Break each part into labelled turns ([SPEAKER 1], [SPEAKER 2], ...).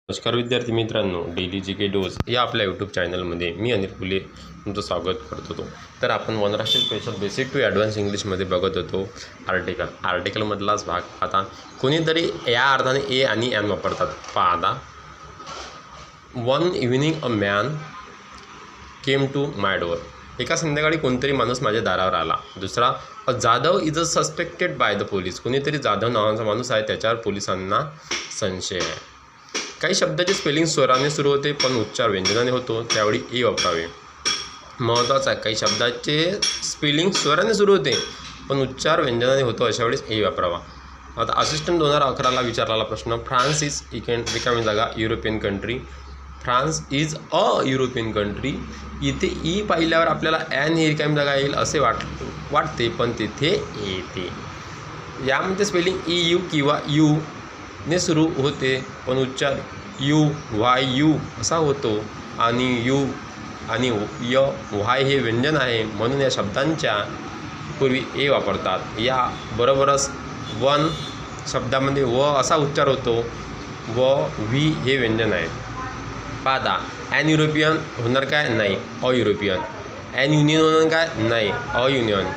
[SPEAKER 1] नमस्कार विद्यार्थी मित्रांनो, डेली जी के डोज या आपल्या यूट्यूब चॅनलमध्ये मी अनिल फुले तुमचं स्वागत करत होतो. तर आपण 1500 स्पेशल बेसिक टू ॲडव्हान्स इंग्लिशमध्ये बघत होतो आर्टिकलमधलाच भाग. आता कोणीतरी या अर्थाने ए आणि ॲन वापरतात. पहा आता, one evening a man came to my door. एका संध्याकाळी कोणतरी माणूस माझ्या दारावर आला. दुसरा, a Jadhav is a suspected by the police. कोणीतरी जाधव नावाचा माणूस आहे, त्याच्यावर पोलिसांना संशय आहे. काही शब्दाचे स्पेलिंग स्वराने सुरू होते पण उच्चार व्यंजनाने होतो, त्यावेळी ए वापरावे. महत्त्वाचं आहे, काही शब्दाचे स्पेलिंग स्वराने सुरू होते पण उच्चार व्यंजनाने होतो, अशा वेळेस ए वापरावा. आता असिस्टंट 2011ला विचारलेला प्रश्न, फ्रान्स इज रिकामी जागा European country. France is a European country. इथे ई पाहिल्यावर आपल्याला ॲन ही रिकामी जागा येईल असे वाटते पण तिथे येते. यामध्ये स्पेलिंग ई यू किंवा यू ने सुरू होते पण उच्चार यू व्हाय यू असा होतो, आणि यू आणि य व्हाय हे व्यंजन आहे, म्हणून या शब्दांच्या पूर्वी ए वापरतात. या बरोबरच वन शब्दामध्ये व असा उच्चार होतो, व व्ही हे व्यंजन आहे. पाहता, ॲन युरोपियन होणार काय? नाही, अ युरोपियन. ॲन युनियन होणार काय? नाही, अ युनियन.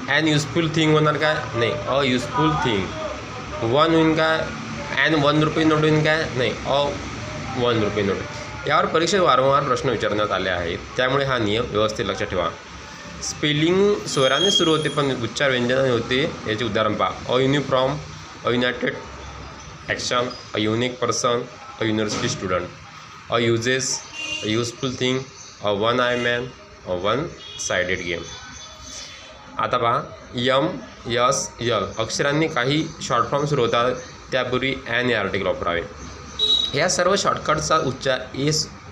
[SPEAKER 1] ॲन युजफुल थिंग होणार काय? नाही, अ युजफुल थिंग. वन होईन काय? ॲन 1 रुपये नोट होईन काय? नाही, अ 1 रुपये नोट. यावर परीक्षेत वारंवार प्रश्न विचारण्यात आले आहेत, त्यामुळे हा नियम व्यवस्थित लक्षात ठेवा. स्पेलिंग स्वराने सुरू होते पण उच्चार व्यंजनाने होते, याचे उदाहरण पहा. A uniform, a United action, a unique person, a university student. A uses, a useful thing, a one I man, a one sided game. आता पहा, यम, यस, यल अक्षरांनी काही शॉर्ट फॉर्म सुरू होतात, त्यापूर्वी ॲन हे आर्टिकल वापरावे. या सर्व शॉर्टकटचा उच्चार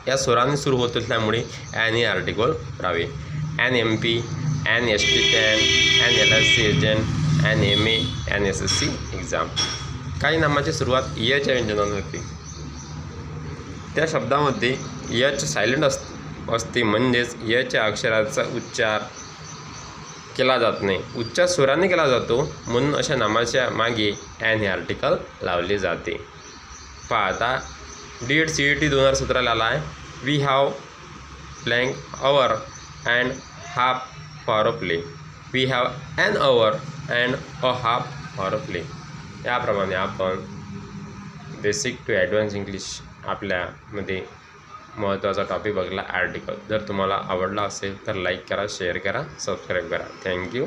[SPEAKER 1] या स्वराने सुरू होत असल्यामुळे ॲन हे आर्टिकल वापरावे. An M P, an S T stand, an L S C agent, an M A, an S S C exam. काही नामाची सुरुवात यच्या व्यंजनाने होते. त्या शब्दामध्ये यच सायलेंट असते, म्हणजेच यच्या अक्षराचा उच्चार केला जात नाही, उच्चार स्वराने केला जातो, म्हणून अशा नामाच्या मागे ॲन हे आर्टिकल लावले जाते. पहा आता, DED CET 2017 आला आहे. We have blank hour and half for a play. We have an hour and a half for a play. याप्रमाणे आपण बेसिक टू ॲडव्हान्स इंग्लिश आपल्यामध्ये महत्त्वाचा टॉपिक बघला, आर्टिकल. जर तुम्हाला आवडला असेल तर लाईक करा, शेअर करा, सबस्क्राईब करा. थँक्यू.